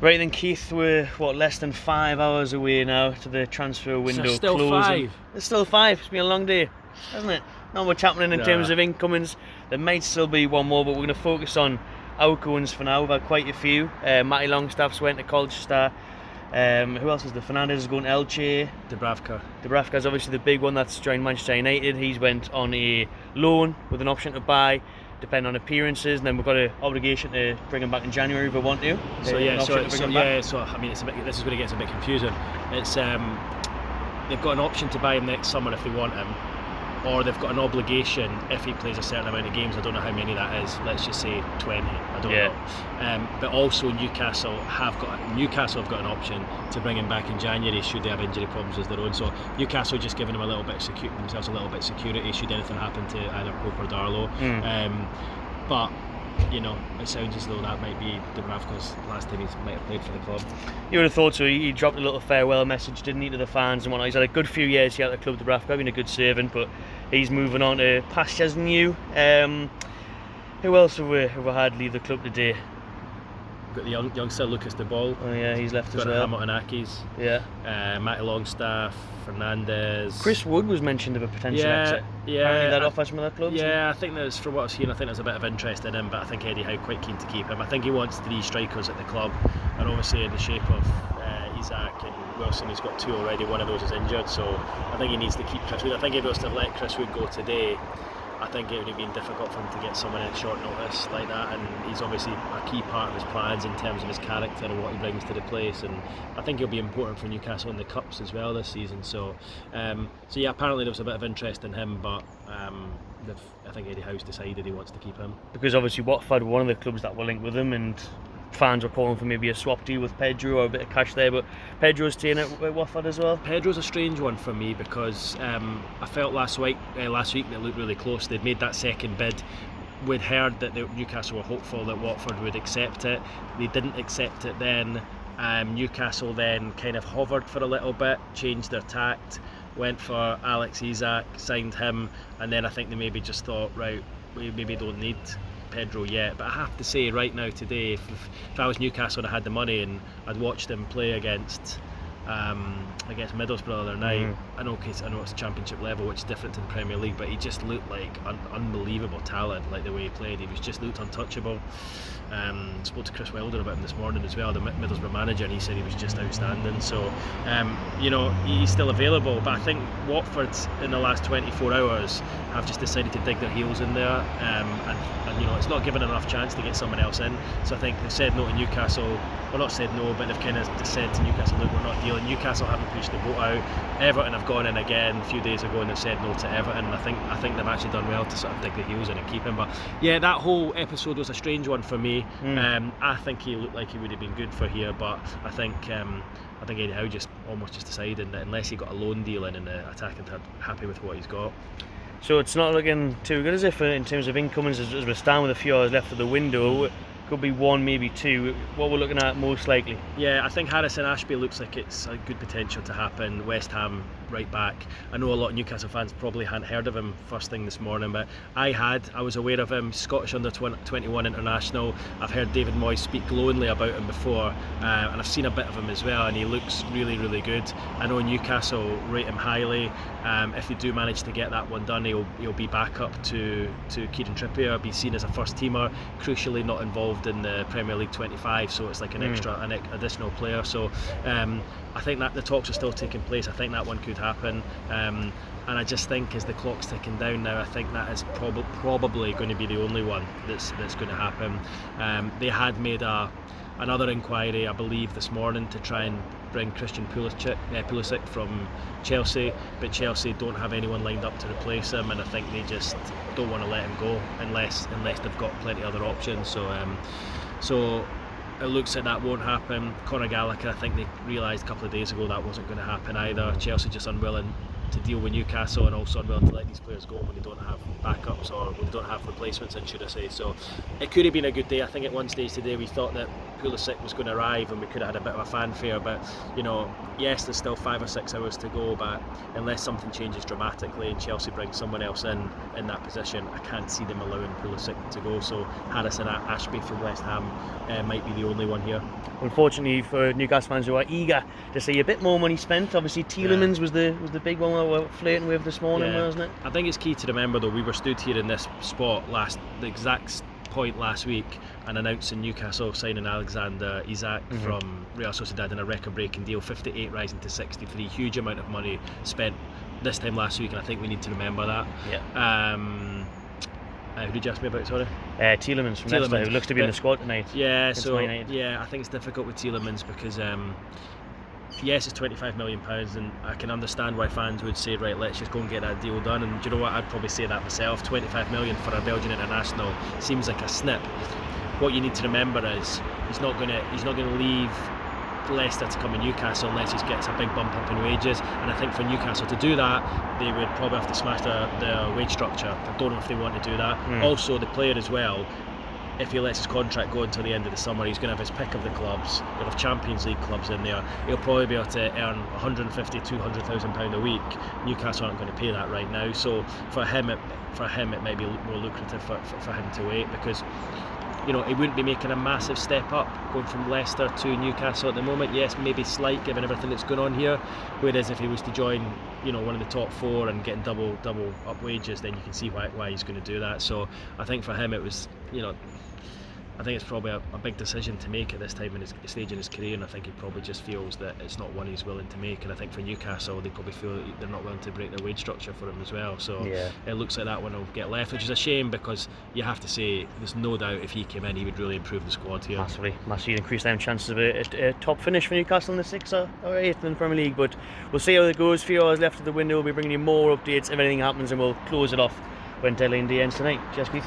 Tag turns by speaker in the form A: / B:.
A: Right then, Keith, we're less than 5 hours away now to the transfer window
B: so still
A: closing.
B: 5.
A: It's still 5. It's been a long day, hasn't it? Not much happening in terms of incomings. There might still be one more, but we're going to focus on outgoings for now. We've had quite a few. Matty Longstaff's went to Colchester. Who else is there? Fernandez is going to Elche. Dubravka's obviously the big one that's joined Manchester United. He's went on a loan with an option to buy, depending on appearances, and then we've got an obligation to bring him back in January if we want to.
B: So I mean, this is where it gets a bit confusing. It's they've got an option to buy him next summer if they want him, or they've got an obligation if he plays a certain amount of games. I don't know how many that is. Let's just say 20. I don't know. But also Newcastle have got an option to bring him back in January should they have injury problems as their own. So Newcastle just giving them themselves a little bit of security should anything happen to either Pope or Darlow. But you know, it sounds as though that might be Dubravka's last time he might have played for the club.
A: You would have thought so. He dropped a little farewell message, didn't he, to the fans and whatnot. He's had a good few years here at the club, Dubravka, been a good servant, but he's moving on to pastures new. Who else have we had leave the club today?
B: We've got the youngster Lucas De Ball.
A: Oh yeah, he's left as well.
B: Hamilton Accies.
A: Yeah.
B: Matty Longstaff, Fernandez.
A: Chris Wood was mentioned of a potential exit. Apparently that offers from other clubs.
B: Yeah, I think there's, from what I've seen, I think there's a bit of interest in him, but I think Eddie Howe quite keen to keep him. I think he wants 3 strikers at the club, and obviously in the shape of Isaac and Wilson, he's got 2 already. One of those is injured, so I think he needs to keep Chris Wood. I think if he was to let Chris Wood go today, I think it would have been difficult for him to get someone in at short notice like that, and he's obviously a key part of his plans in terms of his character and what he brings to the place, and I think he'll be important for Newcastle in the Cups as well this season. So yeah, apparently there was a bit of interest in him, but I think Eddie Howe's decided he wants to keep him. Because
A: obviously Watford were one of the clubs that were linked with him, and fans were calling for maybe a swap deal with Pedro or a bit of cash there, but Pedro's staying at Watford as well.
B: Pedro's a strange one for me because I felt last week they looked really close. They'd made that second bid. We'd heard that Newcastle were hopeful that Watford would accept it. They didn't accept it then. Newcastle then kind of hovered for a little bit, changed their tact, went for Alex Isak, signed him, and then I think they maybe just thought, right, we maybe don't need Pedro yet. But I have to say right now today, if I was Newcastle and I had the money and I'd watched him play against Middlesbrough the other night, I know it's Championship level, which is different to the Premier League, but he just looked like an unbelievable talent, like the way he played. He just looked untouchable. Spoke to Chris Wilder about him this morning as well, the Middlesbrough manager, and he said he was just outstanding. So he's still available, but I think Watford in the last 24 hours have just decided to dig their heels in there, and it's not given enough chance to get someone else in. So I think they've said no to Newcastle. Well, not said no, but they've kind of just said to Newcastle, look, we're not dealing. Newcastle haven't pushed the boat out. Everton have gone in again a few days ago and they've said no to Everton. I think they've actually done well to sort of dig their heels in and keep him. But yeah, that whole episode was a strange one for me. I think he looked like he would have been good for here, but I think Eddie Howe just decided that unless he got a loan deal in the attacking third, happy with what he's got.
A: So it's not looking too good, is it, in terms of incomings, as we stand with a few hours left of the window? Could be 1, maybe 2. What we're looking at most likely? Yeah,
B: I think Harrison Ashby looks like it's a good potential to happen. West Ham right back. I know a lot of Newcastle fans probably hadn't heard of him first thing this morning, but I was aware of him. Scottish under 21 international. I've heard David Moyes speak glowingly about him before, and I've seen a bit of him as well, and he looks really, really good. I know Newcastle rate him highly. If they do manage to get that one done, he'll be back up to Kieran Trippier, be seen as a first teamer, crucially not involved in the Premier League 25, so it's like an additional player. So I think that the talks are still taking place. I think that one could happen, and I just think as the clock's ticking down now, I think that is probably going to be the only one that's going to happen. They had made another inquiry, I believe, this morning to try and bring Christian Pulisic from Chelsea, but Chelsea don't have anyone lined up to replace him, and I think they just don't want to let him go unless they've got plenty of other options. So it looks like that won't happen. Conor Gallagher, I think they realised a couple of days ago that wasn't going to happen either. Chelsea just unwilling to deal with Newcastle and also unwilling to let these players go when they don't have backups or when they don't have replacements in, should I say. So it could have been a good day. I think at one stage today we thought that Pulisic was going to arrive and we could have had a bit of a fanfare, but yes, there's still 5 or 6 hours to go, but unless something changes dramatically and Chelsea brings someone else in that position, I can't see them allowing Pulisic to go. So Harrison Ashby from West Ham might be the only one here.
A: Unfortunately for Newcastle fans who are eager to see a bit more money spent, obviously Tielemans was the big one we were flirting with this morning, wasn't it?
B: I think it's key to remember though, we were stood here in this spot the exact point last week and announcing Newcastle signing Alexander Isak from Real Sociedad in a record-breaking deal, 58 rising to 63, huge amount of money spent this time last week, and I think we need to remember that. Who did you ask me about, sorry?
A: Tielemans from Leicester, who looks to be in the squad tonight.
B: I think it's difficult with Tielemans because yes, it's £25 million, and I can understand why fans would say, right, let's just go and get that deal done. And do you know what? I'd probably say that myself. £25 million for a Belgian international seems like a snip. What you need to remember is he's not going to leave Leicester to come to Newcastle unless he gets a big bump up in wages. And I think for Newcastle to do that, they would probably have to smash their wage structure. I don't know if they want to do that. Also, the player as well, if he lets his contract go until the end of the summer, he's going to have his pick of the clubs. He'll have Champions League clubs in there. He'll probably be able to earn £150,000 to £200,000 a week. Newcastle aren't going to pay that right now. So for him it might be more lucrative for him to wait, because he wouldn't be making a massive step up going from Leicester to Newcastle at the moment. Yes, maybe slight given everything that's going on here. Whereas if he was to join, one of the top 4 and getting double up wages, then you can see why he's going to do that. So I think for him it was, I think it's probably a big decision to make at this time in his stage in his career, and I think he probably just feels that it's not one he's willing to make. And I think for Newcastle, they probably feel that they're not willing to break their wage structure for him as well. So it looks like that one will get left, which is a shame, because you have to say there's no doubt if he came in, he would really improve the squad here.
A: Massively increase them chances of a top finish for Newcastle in the 6th or 8th in the Premier League. But we'll see how it goes. 3 hours left of the window. We'll be bringing you more updates if anything happens, and we'll close it off when deadline day ends tonight. Cheers, Keith.